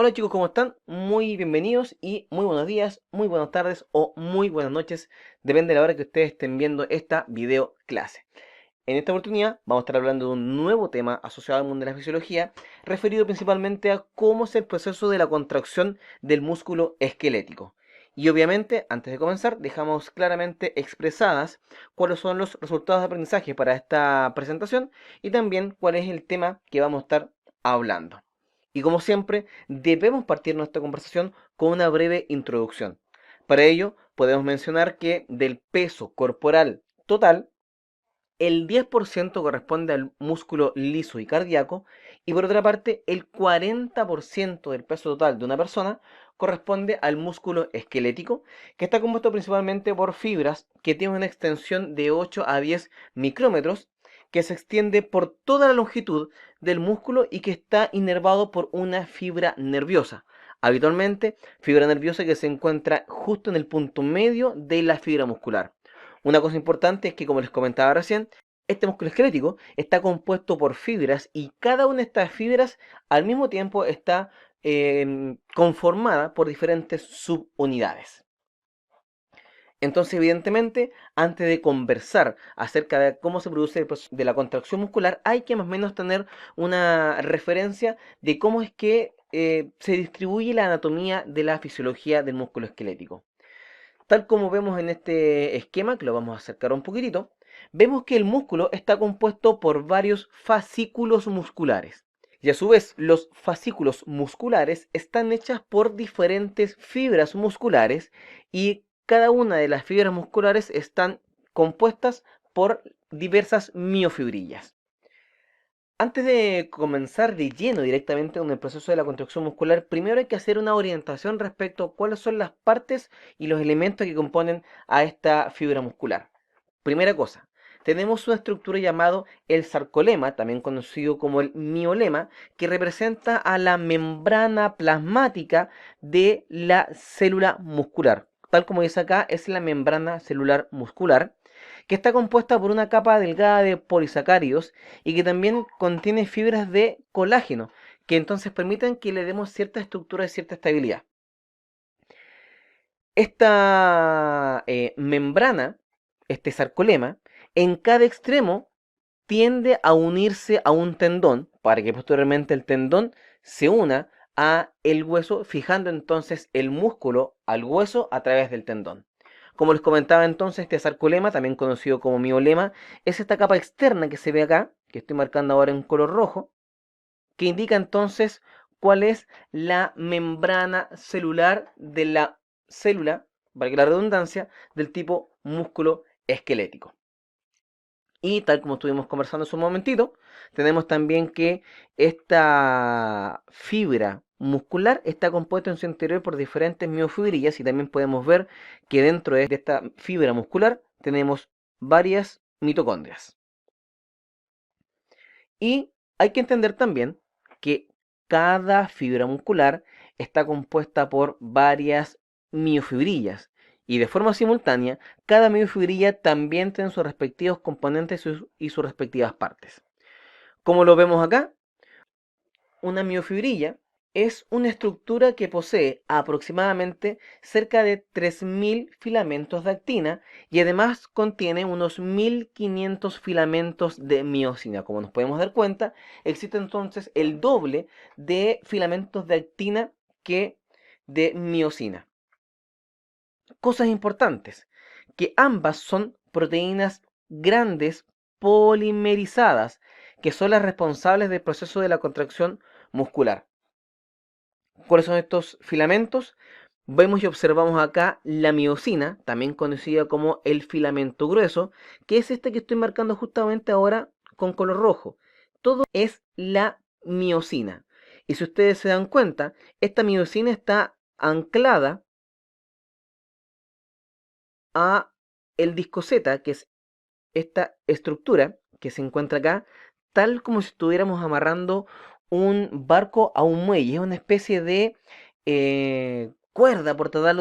Hola chicos, ¿cómo están? Muy bienvenidos y muy buenos días, muy buenas tardes o muy buenas noches, depende de la hora que ustedes estén viendo esta video clase. En esta oportunidad vamos a estar hablando de un nuevo tema asociado al mundo de la fisiología, referido principalmente a cómo es el proceso de la contracción del músculo esquelético. Y obviamente, antes de comenzar, dejamos claramente expresadas cuáles son los resultados de aprendizaje para esta presentación y también cuál es el tema que vamos a estar hablando. Y como siempre, debemos partir nuestra conversación con una breve introducción. Para ello, podemos mencionar que del peso corporal total, el 10% corresponde al músculo liso y cardíaco, y por otra parte, el 40% del peso total de una persona corresponde al músculo esquelético, que está compuesto principalmente por fibras que tienen una extensión de 8 a 10 micrómetros, que se extiende por toda la longitud del músculo y que está inervado por una fibra nerviosa. Habitualmente, fibra nerviosa que se encuentra justo en el punto medio de la fibra muscular. Una cosa importante es que, como les comentaba recién, este músculo esquelético está compuesto por fibras y cada una de estas fibras al mismo tiempo está conformada por diferentes subunidades. Entonces, evidentemente, antes de conversar acerca de cómo se produce el proceso de la contracción muscular, hay que más o menos tener una referencia de cómo es que se distribuye la anatomía de la fisiología del músculo esquelético. Tal como vemos en este esquema, que lo vamos a acercar un poquitito, vemos que el músculo está compuesto por varios fascículos musculares. Y a su vez, los fascículos musculares están hechas por diferentes fibras musculares y cada una de las fibras musculares están compuestas por diversas miofibrillas. Antes de comenzar de lleno directamente con el proceso de la contracción muscular, primero hay que hacer una orientación respecto a cuáles son las partes y los elementos que componen a esta fibra muscular. Primera cosa, tenemos una estructura llamada el sarcolema, también conocido como el miolema, que representa a la membrana plasmática de la célula muscular. Tal como dice acá, es la membrana celular muscular, que está compuesta por una capa delgada de polisacáridos y que también contiene fibras de colágeno, que entonces permiten que le demos cierta estructura y cierta estabilidad. Esta membrana, este sarcolema, en cada extremo tiende a unirse a un tendón para que posteriormente el tendón se una a el hueso, fijando entonces el músculo al hueso a través del tendón. Como les comentaba entonces, este sarcolema, también conocido como miolema, es esta capa externa que se ve acá, que estoy marcando ahora en color rojo, que indica entonces cuál es la membrana celular de la célula, valga la redundancia, del tipo músculo esquelético. Y tal como estuvimos conversando hace un momentito, tenemos también que esta fibra muscular está compuesta en su interior por diferentes miofibrillas y también podemos ver que dentro de esta fibra muscular tenemos varias mitocondrias. Y hay que entender también que cada fibra muscular está compuesta por varias miofibrillas. Y de forma simultánea, cada miofibrilla también tiene sus respectivos componentes y sus respectivas partes. Como lo vemos acá, una miofibrilla es una estructura que posee aproximadamente cerca de 3.000 filamentos de actina y además contiene unos 1.500 filamentos de miosina. Como nos podemos dar cuenta, existe entonces el doble de filamentos de actina que de miosina. Cosas importantes, que ambas son proteínas grandes polimerizadas, que son las responsables del proceso de la contracción muscular. ¿Cuáles son estos filamentos? Vemos y observamos acá la miosina, también conocida como el filamento grueso, que es este que estoy marcando justamente ahora con color rojo. Todo es la miosina. Y si ustedes se dan cuenta, esta miosina está anclada a el disco Z, que es esta estructura que se encuentra acá, tal como si estuviéramos amarrando un barco a un muelle. Es una especie de cuerda, por tratar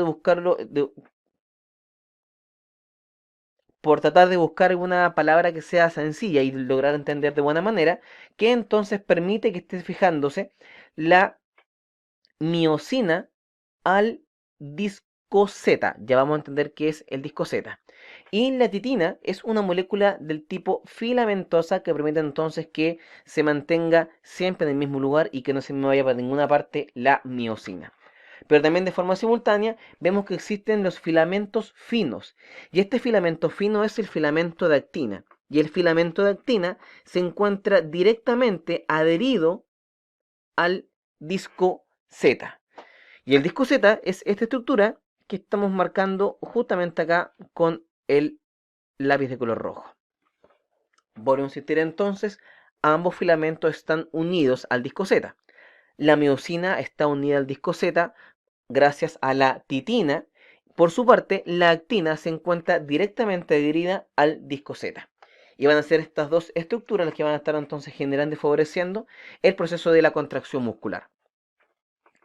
de buscar alguna palabra que sea sencilla y lograr entender de buena manera, que entonces permite que esté fijándose la miosina al disco Z. Ya vamos a entender qué es el disco Z. Y la titina es una molécula del tipo filamentosa que permite entonces que se mantenga siempre en el mismo lugar y que no se me vaya para ninguna parte la miosina. Pero también de forma simultánea vemos que existen los filamentos finos. Y este filamento fino es el filamento de actina. Y el filamento de actina se encuentra directamente adherido al disco Z. Y el disco Z es esta estructura que estamos marcando justamente acá con el lápiz de color rojo. Vuelvo a insistir entonces, ambos filamentos están unidos al disco Z. La miosina está unida al disco Z gracias a la titina. Por su parte, la actina se encuentra directamente adherida al disco Z. Y van a ser estas dos estructuras las que van a estar entonces generando y favoreciendo el proceso de la contracción muscular.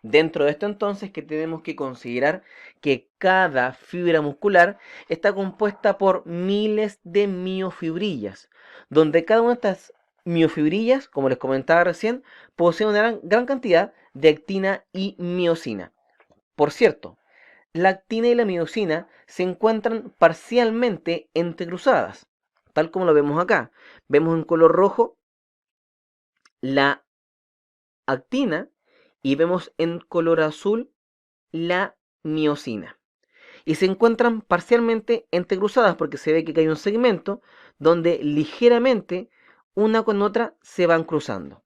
Dentro de esto entonces que tenemos que considerar que cada fibra muscular está compuesta por miles de miofibrillas, donde cada una de estas miofibrillas, como les comentaba recién, posee una gran cantidad de actina y miosina. Por cierto, la actina y la miosina se encuentran parcialmente entrecruzadas, tal como lo vemos acá. Vemos en color rojo la actina y vemos en color azul la miosina. Y se encuentran parcialmente entrecruzadas porque se ve que hay un segmento donde ligeramente una con otra se van cruzando.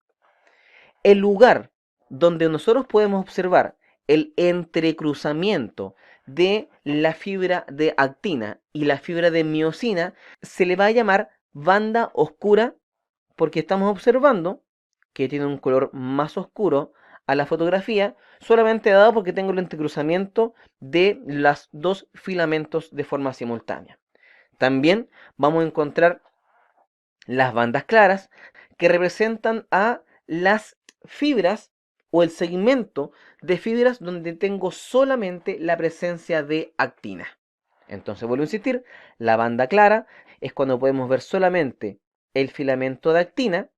El lugar donde nosotros podemos observar el entrecruzamiento de la fibra de actina y la fibra de miosina se le va a llamar banda oscura porque estamos observando que tiene un color más oscuro a la fotografía solamente dado porque tengo el entrecruzamiento de los dos filamentos de forma simultánea. También vamos a encontrar las bandas claras que representan a las fibras o el segmento de fibras donde tengo solamente la presencia de actina. Entonces vuelvo a insistir, la banda clara es cuando podemos ver solamente el filamento de actina,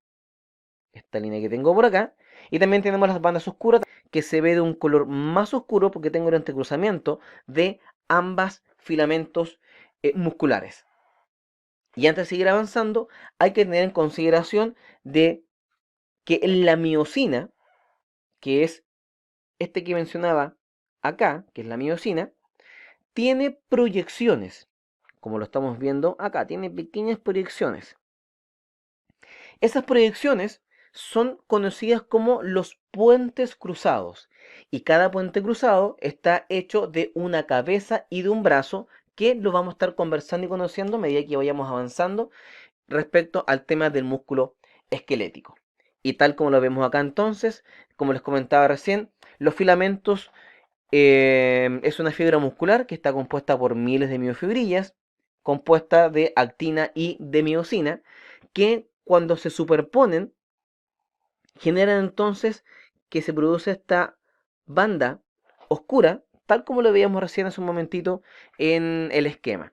esta línea que tengo por acá, y también tenemos las bandas oscuras que se ve de un color más oscuro porque tengo el entrecruzamiento de ambas filamentos musculares. Y antes de seguir avanzando, hay que tener en consideración de que la miosina, que es este que mencionaba acá, que es la miosina, tiene proyecciones, como lo estamos viendo acá, tiene pequeñas proyecciones. Esas proyecciones son conocidas como los puentes cruzados, y cada puente cruzado está hecho de una cabeza y de un brazo, que lo vamos a estar conversando y conociendo a medida que vayamos avanzando respecto al tema del músculo esquelético. Y tal como lo vemos acá entonces, como les comentaba recién, los filamentos es una fibra muscular que está compuesta por miles de miofibrillas, compuesta de actina y de miosina, que cuando se superponen generan entonces que se produce esta banda oscura, tal como lo veíamos recién hace un momentito en el esquema.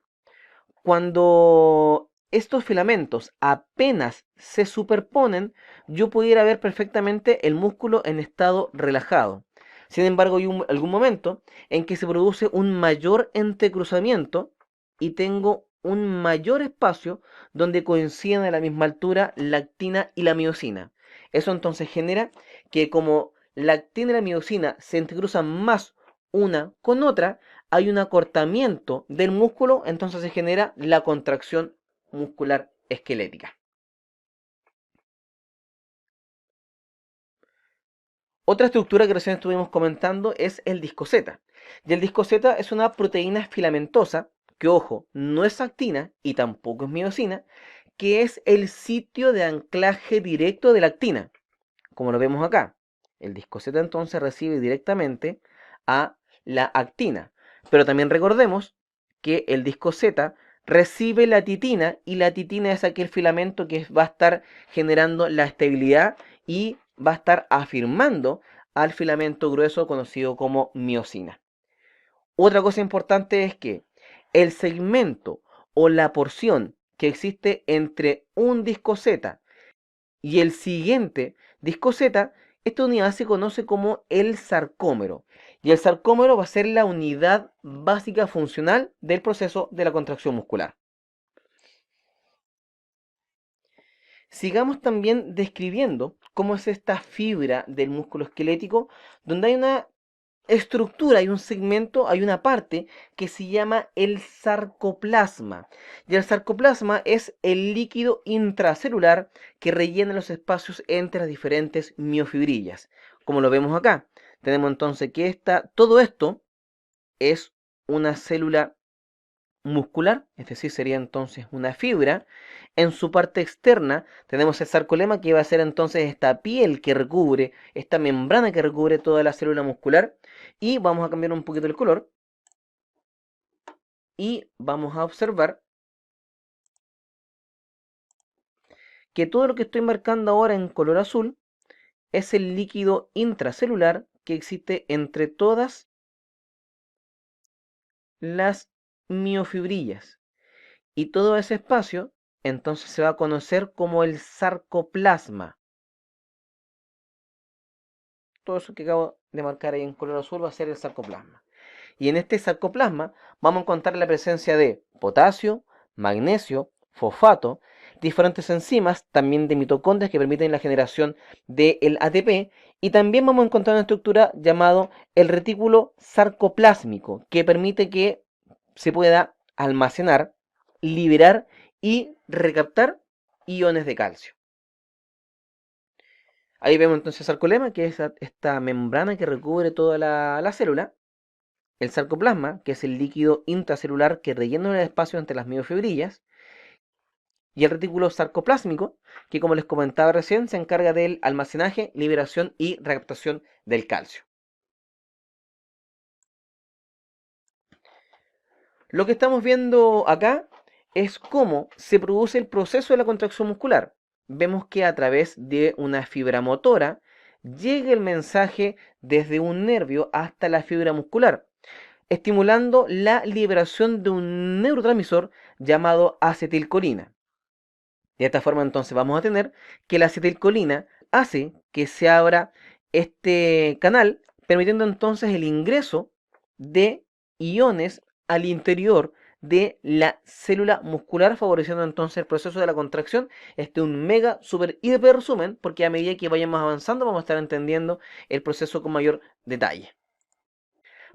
Cuando estos filamentos apenas se superponen, yo pudiera ver perfectamente el músculo en estado relajado. Sin embargo, hay algún momento en que se produce un mayor entrecruzamiento y tengo un mayor espacio donde coinciden a la misma altura la actina y la miosina. Eso entonces genera que como la actina y la miosina se entrecruzan más una con otra, hay un acortamiento del músculo, entonces se genera la contracción muscular esquelética. Otra estructura que recién estuvimos comentando es el disco Z. Y el disco Z es una proteína filamentosa, que ojo, no es actina y tampoco es miosina, que es el sitio de anclaje directo de la actina, como lo vemos acá. El disco Z entonces recibe directamente a la actina. Pero también recordemos que el disco Z recibe la titina y la titina es aquel filamento que va a estar generando la estabilidad y va a estar afirmando al filamento grueso conocido como miosina. Otra cosa importante es que el segmento o la porción que existe entre un disco Z y el siguiente disco Z Esta unidad se conoce como el sarcómero, y el sarcómero va a ser la unidad básica funcional del proceso de la contracción muscular. Sigamos también describiendo cómo es esta fibra del músculo esquelético, donde hay una estructura, hay un segmento, hay una parte que se llama el sarcoplasma. Y el sarcoplasma es el líquido intracelular que rellena los espacios entre las diferentes miofibrillas. Como lo vemos acá, tenemos entonces que todo esto es una célula muscular, es decir, sería entonces una fibra. En su parte externa tenemos el sarcolema, que va a ser entonces esta piel que recubre, esta membrana que recubre toda la célula muscular. Y vamos a cambiar un poquito el color y vamos a observar que todo lo que estoy marcando ahora en color azul es el líquido intracelular que existe entre todas las miofibrillas. Y todo ese espacio entonces se va a conocer como el sarcoplasma. Todo eso que acabo de marcar ahí en color azul va a ser el sarcoplasma. Y en este sarcoplasma vamos a encontrar la presencia de potasio, magnesio, fosfato, diferentes enzimas, también de mitocondrias que permiten la generación del ATP, y también vamos a encontrar una estructura llamada el retículo sarcoplásmico, que permite que se pueda almacenar, liberar y recaptar iones de calcio. Ahí vemos entonces el sarcolema, que es esta membrana que recubre toda la célula. El sarcoplasma, que es el líquido intracelular que rellena el espacio entre las miofibrillas. Y el retículo sarcoplásmico, que como les comentaba recién, se encarga del almacenaje, liberación y recaptación del calcio. Lo que estamos viendo acá es cómo se produce el proceso de la contracción muscular. Vemos que a través de una fibra motora llega el mensaje desde un nervio hasta la fibra muscular, estimulando la liberación de un neurotransmisor llamado acetilcolina. De esta forma entonces vamos a tener que la acetilcolina hace que se abra este canal, permitiendo entonces el ingreso de iones al interior de la célula muscular, favoreciendo entonces el proceso de la contracción. Este es un mega, super, hiper resumen, porque a medida que vayamos avanzando vamos a estar entendiendo el proceso con mayor detalle.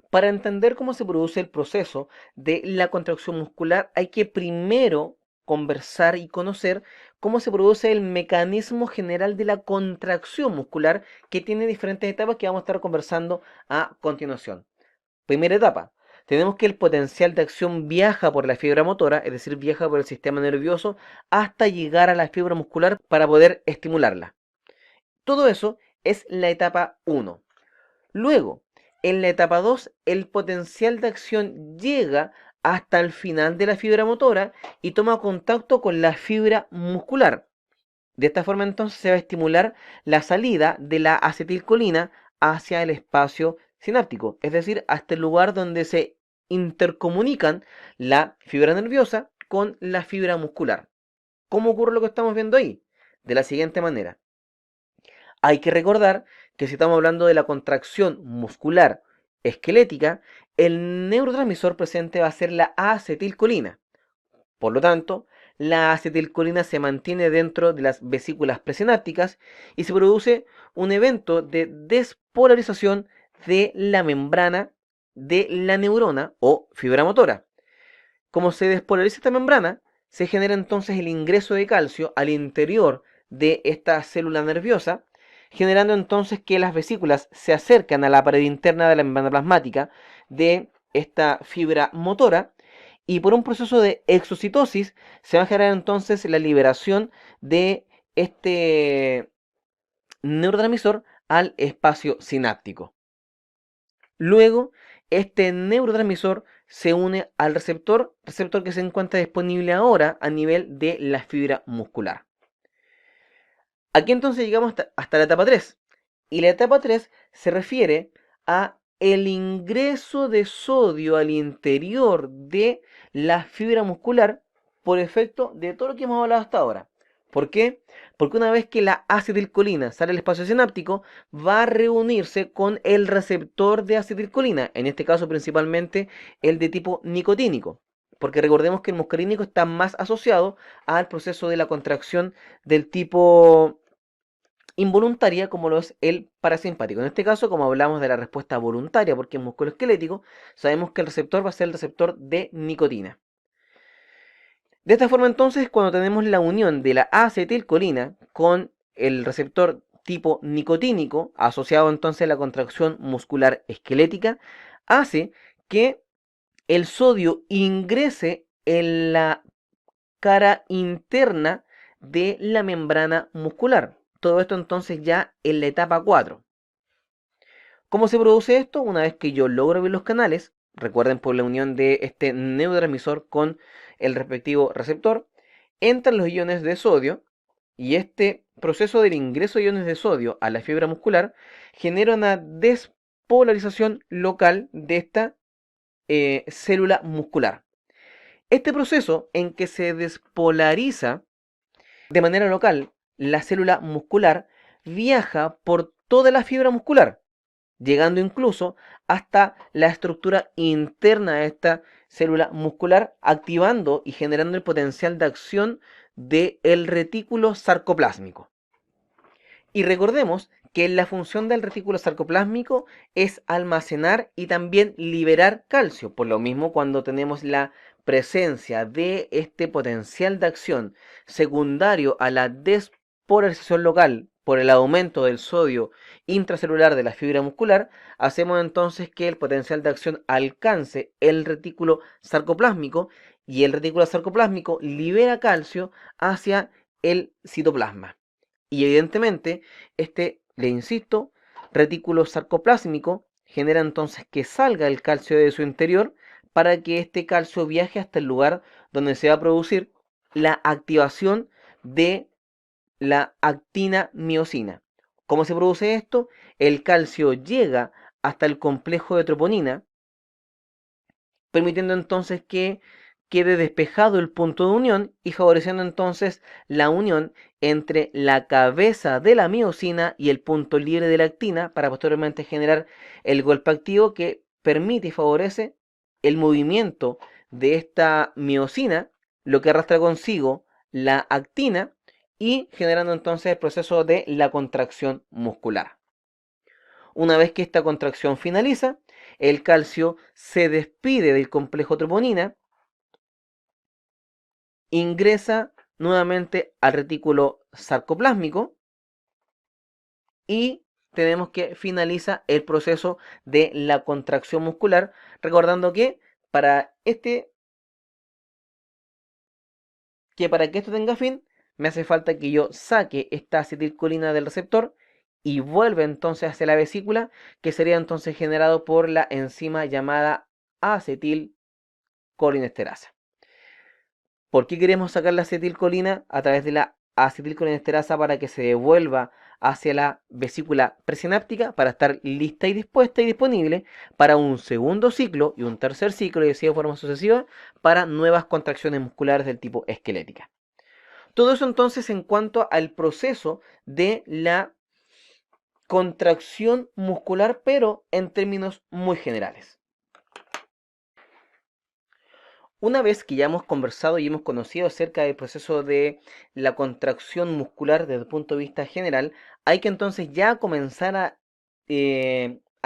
Para entender cómo se produce el proceso de la contracción muscular, hay que primero conversar y conocer cómo se produce el mecanismo general de la contracción muscular, que tiene diferentes etapas que vamos a estar conversando a continuación. Primera etapa, tenemos que el potencial de acción viaja por la fibra motora, es decir, viaja por el sistema nervioso hasta llegar a la fibra muscular para poder estimularla. Todo eso es la etapa 1. Luego, en la etapa 2, el potencial de acción llega hasta el final de la fibra motora y toma contacto con la fibra muscular. De esta forma entonces se va a estimular la salida de la acetilcolina hacia el espacio sináptico, es decir, hasta el lugar donde se intercomunican la fibra nerviosa con la fibra muscular. ¿Cómo ocurre lo que estamos viendo ahí? De la siguiente manera. Hay que recordar que si estamos hablando de la contracción muscular esquelética, el neurotransmisor presente va a ser la acetilcolina. Por lo tanto, la acetilcolina se mantiene dentro de las vesículas presinápticas y se produce un evento de despolarización de la membrana de la neurona o fibra motora. Como se despolariza esta membrana, se genera entonces el ingreso de calcio al interior de esta célula nerviosa, generando entonces que las vesículas se acercan a la pared interna de la membrana plasmática de esta fibra motora, y por un proceso de exocitosis se va a generar entonces la liberación de este neurotransmisor al espacio sináptico. Luego, este neurotransmisor se une al receptor que se encuentra disponible ahora a nivel de la fibra muscular. Aquí entonces llegamos hasta la etapa 3. Y la etapa 3 se refiere a el ingreso de sodio al interior de la fibra muscular por efecto de todo lo que hemos hablado hasta ahora. ¿Por qué? Porque una vez que la acetilcolina sale al espacio sináptico, va a reunirse con el receptor de acetilcolina, en este caso principalmente el de tipo nicotínico. Porque recordemos que el muscarínico está más asociado al proceso de la contracción del tipo involuntaria, como lo es el parasimpático. En este caso, como hablamos de la respuesta voluntaria, porque es musculoesquelético, sabemos que el receptor va a ser el receptor de nicotina. De esta forma, entonces, cuando tenemos la unión de la acetilcolina con el receptor tipo nicotínico, asociado entonces a la contracción muscular esquelética, hace que el sodio ingrese en la cara interna de la membrana muscular. Todo esto entonces ya en la etapa 4. ¿Cómo se produce esto? Una vez que yo logro abrir los canales, recuerden por la unión de este neurotransmisor con el respectivo receptor, entran los iones de sodio y este proceso del ingreso de iones de sodio a la fibra muscular genera una despolarización local de esta célula muscular. Este proceso en que se despolariza de manera local la célula muscular viaja por toda la fibra muscular, llegando incluso hasta la estructura interna de esta célula muscular, activando y generando el potencial de acción del retículo sarcoplásmico. Y recordemos que la función del retículo sarcoplásmico es almacenar y también liberar calcio. Por lo mismo, cuando tenemos la presencia de este potencial de acción secundario a la despolarización local por el aumento del sodio intracelular de la fibra muscular, hacemos entonces que el potencial de acción alcance el retículo sarcoplásmico y el retículo sarcoplásmico libera calcio hacia el citoplasma. Y evidentemente, este, le insisto, retículo sarcoplásmico genera entonces que salga el calcio de su interior para que este calcio viaje hasta el lugar donde se va a producir la activación de la actina-miosina. ¿Cómo se produce esto? El calcio llega hasta el complejo de troponina, permitiendo entonces que quede despejado el punto de unión y favoreciendo entonces la unión entre la cabeza de la miosina y el punto libre de la actina para posteriormente generar el golpe activo que permite y favorece el movimiento de esta miosina, lo que arrastra consigo la actina y generando entonces el proceso de la contracción muscular. Una vez que esta contracción finaliza, el calcio se despide del complejo troponina, ingresa nuevamente al retículo sarcoplásmico y tenemos que finaliza el proceso de la contracción muscular, recordando para este que para que esto tenga fin, me hace falta que yo saque esta acetilcolina del receptor y vuelva entonces hacia la vesícula, que sería entonces generado por la enzima llamada acetilcolinesterasa. ¿Por qué queremos sacar la acetilcolina a través de la acetilcolinesterasa para que se devuelva hacia la vesícula presináptica para estar lista y dispuesta y disponible para un segundo ciclo y un tercer ciclo y así de forma sucesiva para nuevas contracciones musculares del tipo esquelética? Todo eso entonces en cuanto al proceso de la contracción muscular, pero en términos muy generales. Una vez que ya hemos conversado y hemos conocido acerca del proceso de la contracción muscular desde el punto de vista general, hay que entonces ya comenzar a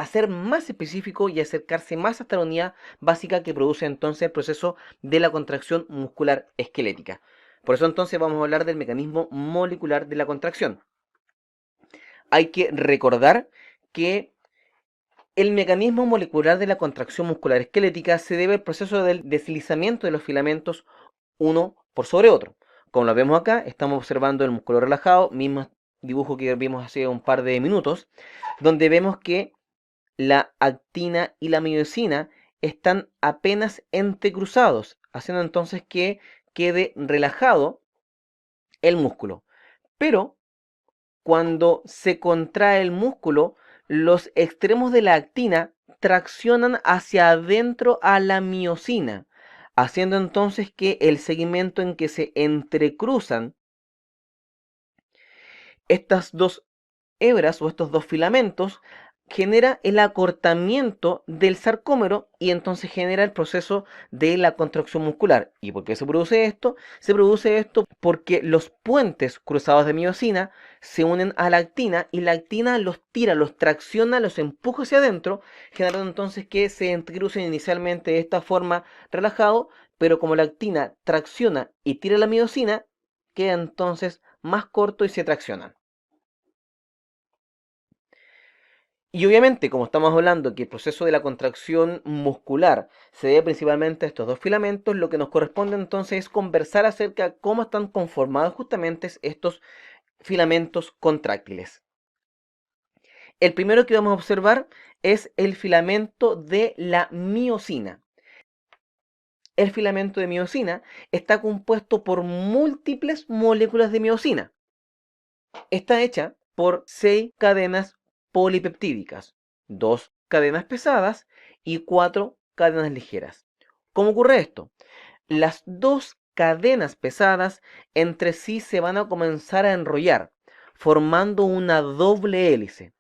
ser más específico y acercarse más hasta la unidad básica que produce entonces el proceso de la contracción muscular esquelética. Por eso entonces vamos a hablar del mecanismo molecular de la contracción. Hay que recordar que el mecanismo molecular de la contracción muscular esquelética se debe al proceso del deslizamiento de los filamentos uno por sobre otro. Como lo vemos acá, estamos observando el músculo relajado, mismo dibujo que vimos hace un par de minutos, donde vemos que la actina y la miosina están apenas entrecruzados, haciendo entonces que quede relajado el músculo. Pero cuando se contrae el músculo, los extremos de la actina traccionan hacia adentro a la miosina, haciendo entonces que el segmento en que se entrecruzan estas dos hebras o estos dos filamentos genera el acortamiento del sarcómero y entonces genera el proceso de la contracción muscular. ¿Y por qué se produce esto? Se produce esto porque los puentes cruzados de miosina se unen a la actina y la actina los tira, los tracciona, los empuja hacia adentro, generando entonces que se entrecrucen inicialmente de esta forma relajado, pero como la actina tracciona y tira la miosina, queda entonces más corto y se traccionan. Y obviamente, como estamos hablando que el proceso de la contracción muscular se debe principalmente a estos dos filamentos, lo que nos corresponde entonces es conversar acerca de cómo están conformados justamente estos filamentos contráctiles. El primero que vamos a observar es el filamento de la miosina. El filamento de miosina está compuesto por múltiples moléculas de miosina. Está hecha por 6 cadenas polipeptídicas, 2 cadenas pesadas y 4 cadenas ligeras. ¿Cómo ocurre esto? Las dos cadenas pesadas entre sí se van a comenzar a enrollar, formando una doble hélice.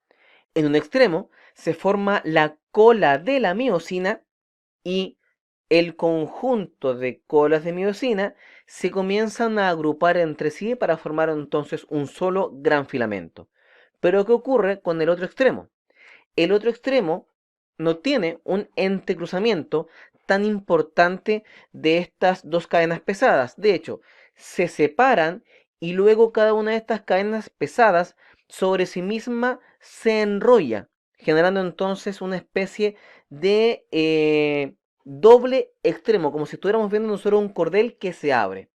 En un extremo se forma la cola de la miosina y el conjunto de colas de miosina se comienzan a agrupar entre sí para formar entonces un solo gran filamento. Pero ¿qué ocurre con el otro extremo? El otro extremo no tiene un entrecruzamiento tan importante de estas dos cadenas pesadas. De hecho, se separan y luego cada una de estas cadenas pesadas sobre sí misma se enrolla, generando entonces una especie de doble extremo, como si estuviéramos viendo nosotros un cordel que se abre.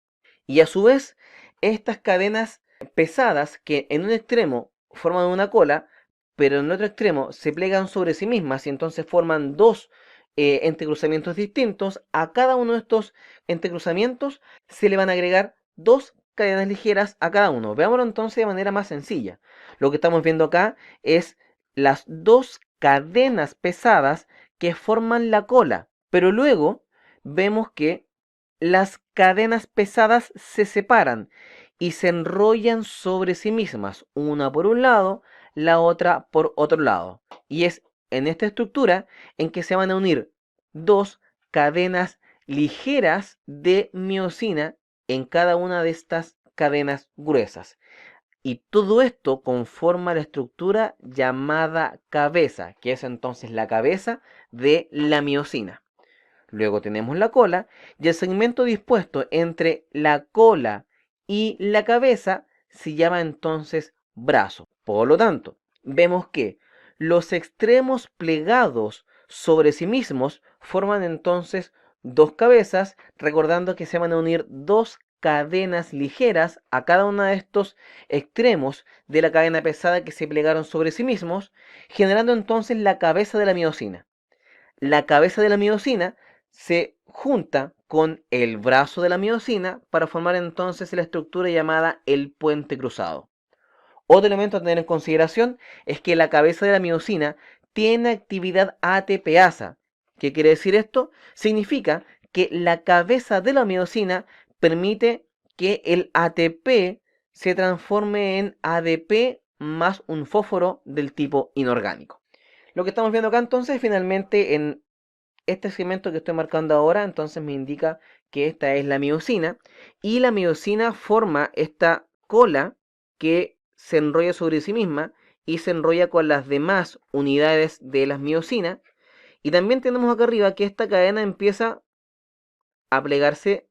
Y a su vez, estas cadenas pesadas que en un extremo forman una cola, pero en el otro extremo se plegan sobre sí mismas y entonces forman dos entrecruzamientos distintos. A cada uno de estos entrecruzamientos se le van a agregar dos cadenas ligeras a cada uno. Veámoslo entonces de manera más sencilla. Lo que estamos viendo acá es las dos cadenas pesadas que forman la cola, pero luego vemos que las cadenas pesadas se separan y se enrollan sobre sí mismas, una por un lado, la otra por otro lado. Y es en esta estructura en que se van a unir dos cadenas ligeras de miosina en cada una de estas cadenas gruesas. Y todo esto conforma la estructura llamada cabeza, que es entonces la cabeza de la miosina. Luego tenemos la cola y el segmento dispuesto entre la cola y la cabeza se llama entonces brazo. Por lo tanto, vemos que los extremos plegados sobre sí mismos forman entonces dos cabezas, recordando que se van a unir dos cadenas ligeras a cada uno de estos extremos de la cadena pesada que se plegaron sobre sí mismos, generando entonces la cabeza de la miosina. La cabeza de la miosina se junta con el brazo de la miosina para formar entonces la estructura llamada el puente cruzado. Otro elemento a tener en consideración es que la cabeza de la miosina tiene actividad ATPasa. ¿Qué quiere decir esto? Significa que la cabeza de la miosina permite que el ATP se transforme en ADP más un fósforo del tipo inorgánico. Lo que estamos viendo acá entonces finalmente en este segmento que estoy marcando ahora, entonces me indica que esta es la miosina y la miosina forma esta cola que se enrolla sobre sí misma y se enrolla con las demás unidades de las miosinas. Y también tenemos acá arriba que esta cadena empieza a plegarse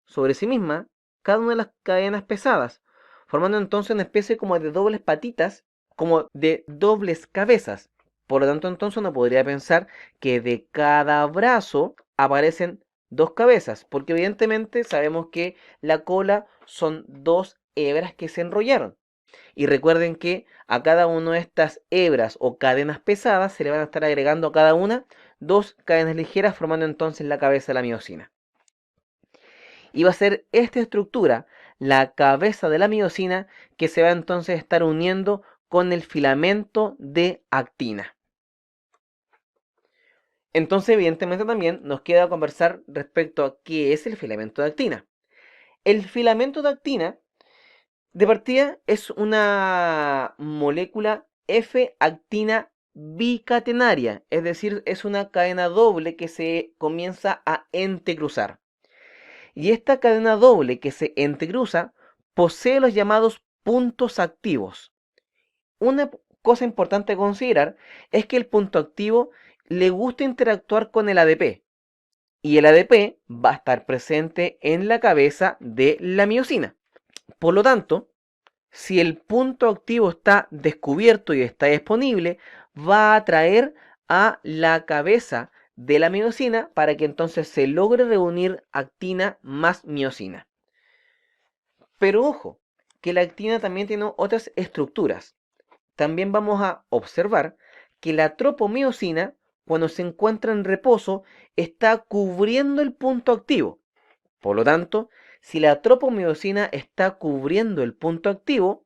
sobre sí misma cada una de las cadenas pesadas, formando entonces una especie como de dobles patitas, como de dobles cabezas. Por lo tanto, entonces uno podría pensar que de cada brazo aparecen dos cabezas, porque evidentemente sabemos que la cola son dos hebras que se enrollaron. Y recuerden que a cada una de estas hebras o cadenas pesadas se le van a estar agregando a cada una dos cadenas ligeras, formando entonces la cabeza de la miosina. Y va a ser esta estructura, la cabeza de la miosina, que se va entonces a estar uniendo con el filamento de actina. Entonces, evidentemente también nos queda conversar respecto a qué es el filamento de actina. El filamento de actina De partida es una molécula F-actina bicatenaria, es decir, es una cadena doble que se comienza a entrecruzar. Y esta cadena doble que se entrecruza posee los llamados puntos activos. Una cosa importante a considerar es que el punto activo le gusta interactuar con el ADP, y el ADP va a estar presente en la cabeza de la miosina. Por lo tanto, si el punto activo está descubierto y está disponible, va a atraer a la cabeza de la miosina para que entonces se logre reunir actina más miosina. Pero ojo, que la actina también tiene otras estructuras. También vamos a observar que la tropomiosina, cuando se encuentra en reposo, está cubriendo el punto activo. Por lo tanto, si la tropomiosina está cubriendo el punto activo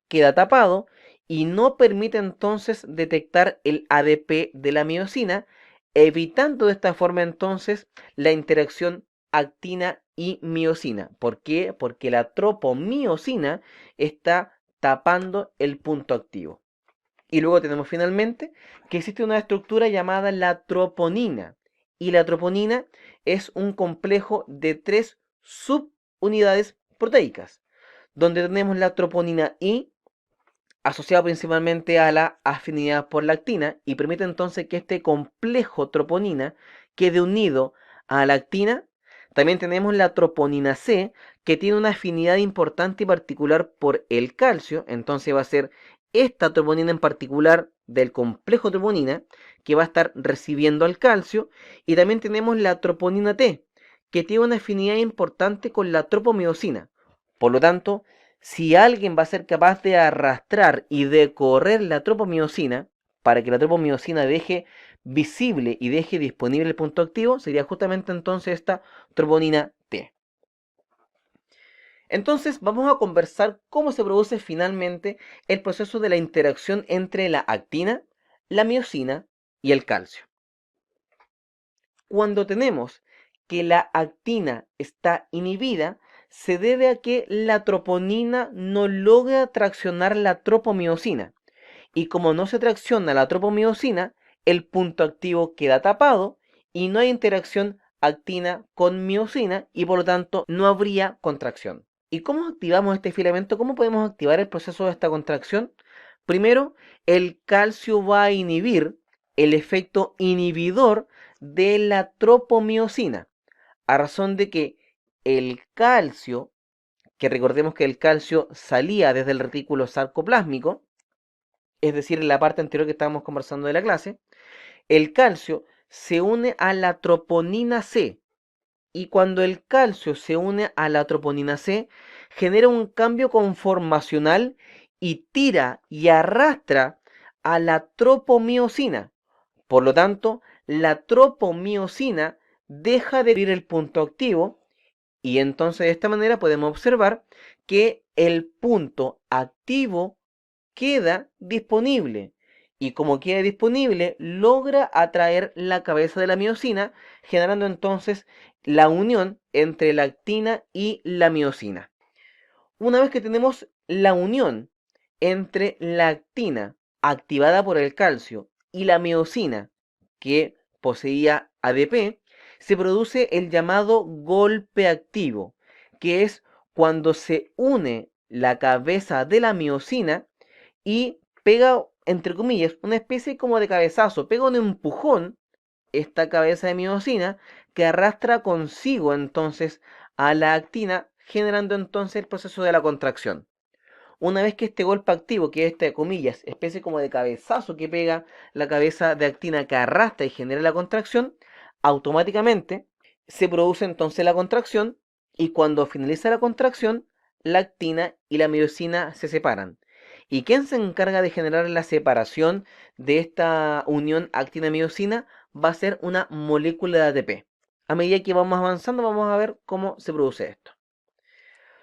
queda tapado y no permite entonces detectar el ADP de la miosina, evitando de esta forma entonces la interacción actina y miosina. ¿Por qué? Porque la tropomiosina está tapando el punto activo. Y luego tenemos finalmente que existe una estructura llamada la troponina. Y la troponina es un complejo de 3 subunidades proteicas, donde tenemos la troponina I, asociada principalmente a la afinidad por la actina, y permite entonces que este complejo troponina quede unido a la actina. También tenemos la troponina C, que tiene una afinidad importante y particular por el calcio, entonces va a ser esta troponina en particular del complejo troponina que va a estar recibiendo al calcio. Y también tenemos la troponina T, que tiene una afinidad importante con la tropomiosina. Por lo tanto, si alguien va a ser capaz de arrastrar y de correr la tropomiosina para que la tropomiosina deje visible y deje disponible el punto activo, sería justamente entonces esta troponina T. Entonces vamos a conversar cómo se produce finalmente el proceso de la interacción entre la actina, la miosina y el calcio. Cuando tenemos que la actina está inhibida, se debe a que la troponina no logra traccionar la tropomiosina. Y como no se tracciona la tropomiosina, el punto activo queda tapado y no hay interacción actina con miosina y por lo tanto no habría contracción. ¿Y cómo activamos este filamento? ¿Cómo podemos activar el proceso de esta contracción? Primero, el calcio va a inhibir el efecto inhibidor de la tropomiosina, a razón de que el calcio, que recordemos que el calcio salía desde el retículo sarcoplásmico, es decir, en la parte anterior que estábamos conversando de la clase, el calcio se une a la troponina C. Y cuando el calcio se une a la troponina C, genera un cambio conformacional y tira y arrastra a la tropomiosina. Por lo tanto, la tropomiosina deja de abrir el punto activo y entonces de esta manera podemos observar que el punto activo queda disponible. Y como queda disponible, logra atraer la cabeza de la miosina, generando entonces la unión entre la actina y la miosina. Una vez que tenemos la unión entre la actina, activada por el calcio, y la miosina, que poseía ADP, se produce el llamado golpe activo, que es cuando se une la cabeza de la miosina y pega, entre comillas, una especie como de cabezazo, pega un empujón esta cabeza de miosina que arrastra consigo entonces a la actina, generando entonces el proceso de la contracción. Una vez que este golpe activo, que es esta, comillas, especie como de cabezazo que pega la cabeza de actina que arrastra y genera la contracción, automáticamente se produce entonces la contracción y cuando finaliza la contracción, la actina y la miosina se separan. ¿Y quién se encarga de generar la separación de esta unión actina-miosina? Va a ser una molécula de ATP. A medida que vamos avanzando, vamos a ver cómo se produce esto.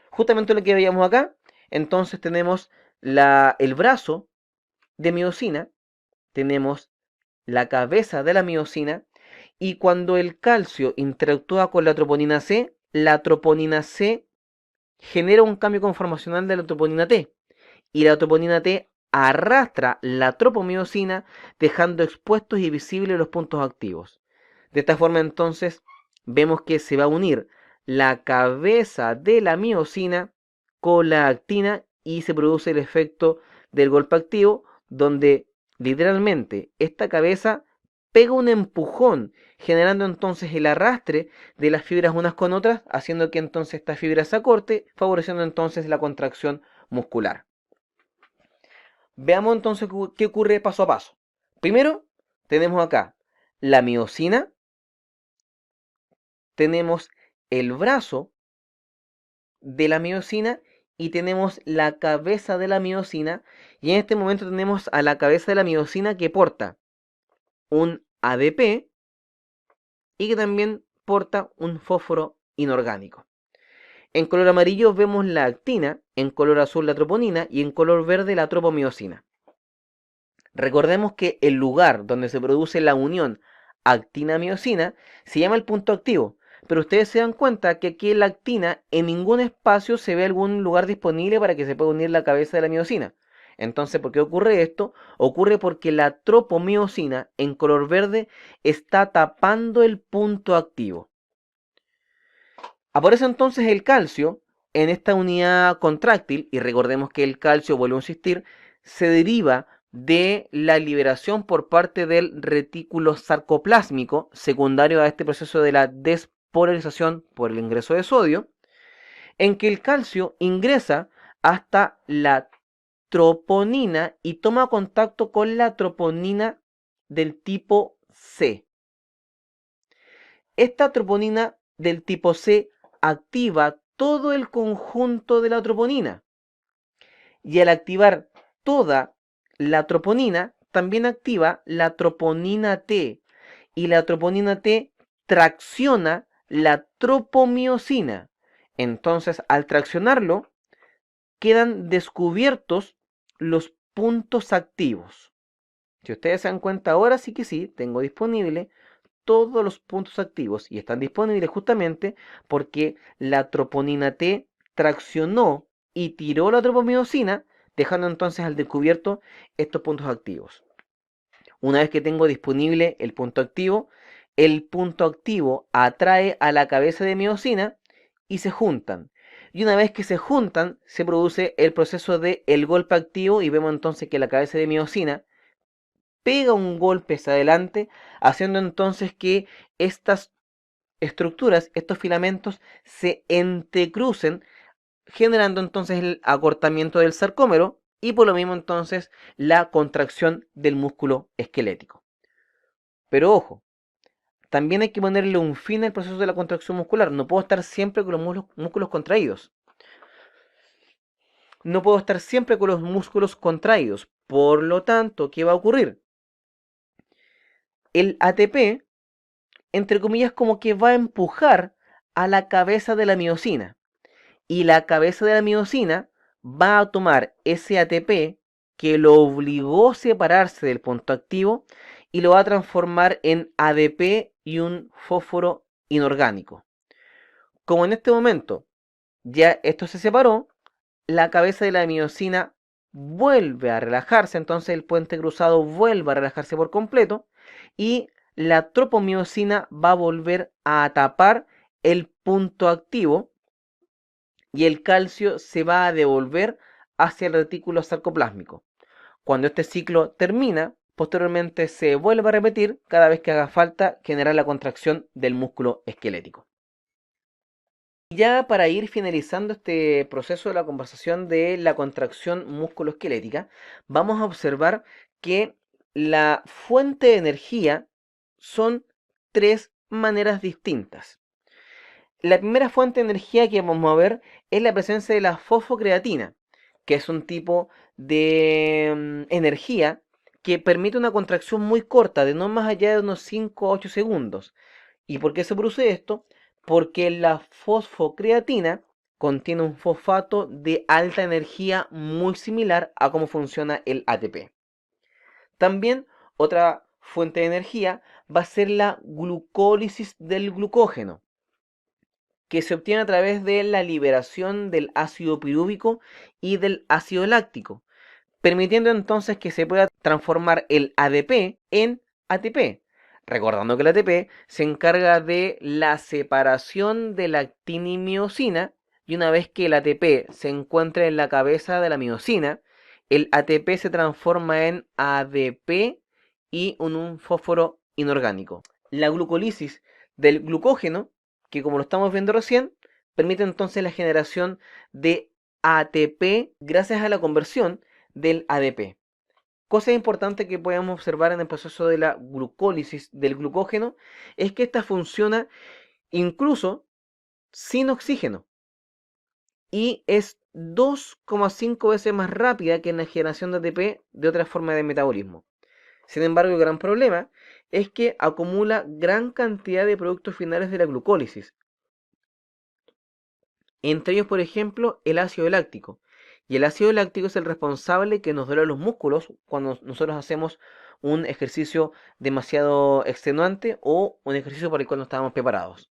Justamente lo que veíamos acá, entonces tenemos el brazo de miosina, tenemos la cabeza de la miosina, y cuando el calcio interactúa con la troponina C genera un cambio conformacional de la troponina T, y la troponina T arrastra la tropomiosina dejando expuestos y visibles los puntos activos. De esta forma entonces vemos que se va a unir la cabeza de la miosina con la actina y se produce el efecto del golpe activo, donde literalmente esta cabeza pega un empujón, generando entonces el arrastre de las fibras unas con otras, haciendo que entonces esta fibra se acorte, favoreciendo entonces la contracción muscular. Veamos entonces qué ocurre paso a paso. Primero, tenemos acá la miosina, tenemos el brazo de la miosina y tenemos la cabeza de la miosina. Y en este momento tenemos a la cabeza de la miosina que porta un ADP y que también porta un fósforo inorgánico. En color amarillo vemos la actina, en color azul la troponina y en color verde la tropomiosina. Recordemos que el lugar donde se produce la unión actina-miosina se llama el punto activo, pero ustedes se dan cuenta que aquí en la actina en ningún espacio se ve algún lugar disponible para que se pueda unir la cabeza de la miosina. Entonces, ¿por qué ocurre esto? Ocurre porque la tropomiosina en color verde está tapando el punto activo. Aparece entonces el calcio en esta unidad contráctil, y recordemos que el calcio, vuelvo a insistir, se deriva de la liberación por parte del retículo sarcoplásmico, secundario a este proceso de la despolarización por el ingreso de sodio, en que el calcio ingresa hasta la troponina y toma contacto con la troponina del tipo C. Esta troponina del tipo C activa todo el conjunto de la troponina. Y al activar toda la troponina, también activa la troponina T. Y la troponina T tracciona la tropomiosina. Entonces, al traccionarlo, quedan descubiertos los puntos activos. Si ustedes se dan cuenta, ahora sí que sí, tengo disponible todos los puntos activos y están disponibles justamente porque la troponina T traccionó y tiró la tropomiosina, dejando entonces al descubierto estos puntos activos. Una vez que tengo disponible el punto activo atrae a la cabeza de miosina y se juntan. Y una vez que se juntan, se produce el proceso de el golpe activo y vemos entonces que la cabeza de miosina pega un golpe hacia adelante, haciendo entonces que estas estructuras, estos filamentos, se entrecrucen, generando entonces el acortamiento del sarcómero y por lo mismo entonces la contracción del músculo esquelético. Pero ojo, también hay que ponerle un fin al proceso de la contracción muscular. No puedo estar siempre con los músculos contraídos. No puedo estar siempre con los músculos contraídos. Por lo tanto, ¿qué va a ocurrir? El ATP, entre comillas, como que va a empujar a la cabeza de la miosina. Y la cabeza de la miosina va a tomar ese ATP que lo obligó a separarse del punto activo y lo va a transformar en ADP y un fósforo inorgánico. Como en este momento ya esto se separó, la cabeza de la miosina vuelve a relajarse, entonces el puente cruzado vuelve a relajarse por completo y la tropomiosina va a volver a tapar el punto activo y el calcio se va a devolver hacia el retículo sarcoplásmico. Cuando este ciclo termina, posteriormente se vuelve a repetir cada vez que haga falta generar la contracción del músculo esquelético. Ya para ir finalizando este proceso de la conversación de la contracción musculoesquelética, vamos a observar que la fuente de energía son tres maneras distintas. La primera fuente de energía que vamos a ver es la presencia de la fosfocreatina, que es un tipo de energía que permite una contracción muy corta, de no más allá de unos 5 a 8 segundos. ¿Y por qué se produce esto? Porque la fosfocreatina contiene un fosfato de alta energía muy similar a cómo funciona el ATP. También otra fuente de energía va a ser la glucólisis del glucógeno. que se obtiene a través de la liberación del ácido pirúvico y del ácido láctico, permitiendo entonces que se pueda transformar el ADP en ATP. Recordando que el ATP se encarga de la separación de la actina y miosina, y una vez que el ATP se encuentra en la cabeza de la miosina, el ATP se transforma en ADP y en un fósforo inorgánico. La glucólisis del glucógeno, que como lo estamos viendo recién, permite entonces la generación de ATP gracias a la conversión del ADP. Cosa importante que podemos observar en el proceso de la glucólisis del glucógeno es que esta funciona incluso sin oxígeno y es 2,5 veces más rápida que en la generación de ATP de otra forma de metabolismo. Sin embargo, el gran problema es que acumula gran cantidad de productos finales de la glucólisis. Entre ellos, por ejemplo, el ácido láctico. Y el ácido láctico es el responsable que nos duele los músculos cuando nosotros hacemos un ejercicio demasiado extenuante o un ejercicio para el cual no estábamos preparados.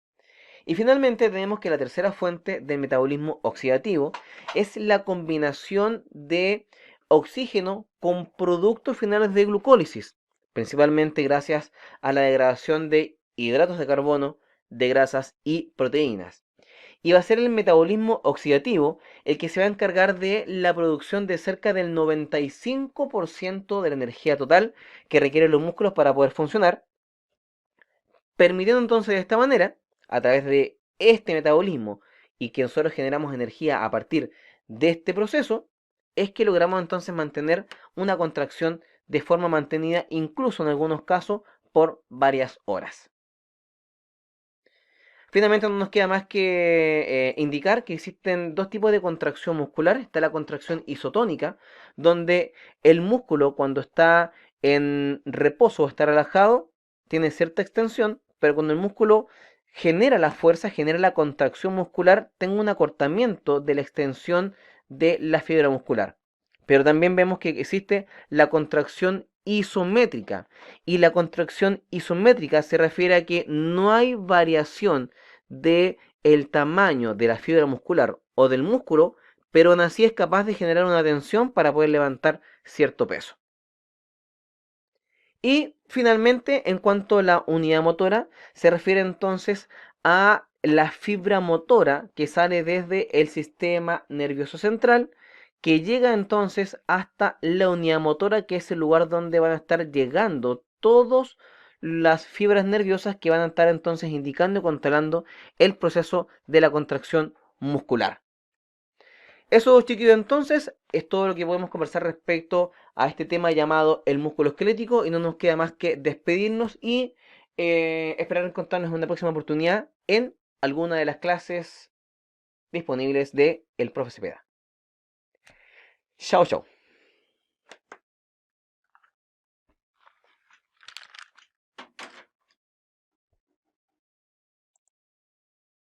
Y finalmente tenemos que la tercera fuente del metabolismo oxidativo es la combinación de oxígeno con productos finales de glucólisis, principalmente gracias a la degradación de hidratos de carbono, de grasas y proteínas. Y va a ser el metabolismo oxidativo el que se va a encargar de la producción de cerca del 95% de la energía total que requieren los músculos para poder funcionar, permitiendo entonces de esta manera, a través de este metabolismo y que nosotros generamos energía a partir de este proceso, es que logramos entonces mantener una contracción de forma mantenida, incluso en algunos casos, por varias horas. Finalmente no nos queda más que indicar que existen dos tipos de contracción muscular. Está la contracción isotónica, donde el músculo cuando está en reposo o está relajado tiene cierta extensión, pero cuando el músculo genera la fuerza, genera la contracción muscular, tenga un acortamiento de la extensión de la fibra muscular. Pero también vemos que existe la contracción isométrica, y la contracción isométrica se refiere a que no hay variación de el tamaño de la fibra muscular o del músculo, pero aún así es capaz de generar una tensión para poder levantar cierto peso. Y finalmente, en cuanto a la unidad motora, se refiere entonces a la fibra motora que sale desde el sistema nervioso central, que llega entonces hasta la unidad motora, que es el lugar donde van a estar llegando todas las fibras nerviosas que van a estar entonces indicando y controlando el proceso de la contracción muscular. Eso, chiquillos, entonces es todo lo que podemos conversar respecto a este tema llamado el músculo esquelético, y no nos queda más que despedirnos y esperar encontrarnos en una próxima oportunidad en alguna de las clases disponibles de el Profe Cepeda. Chao, chao.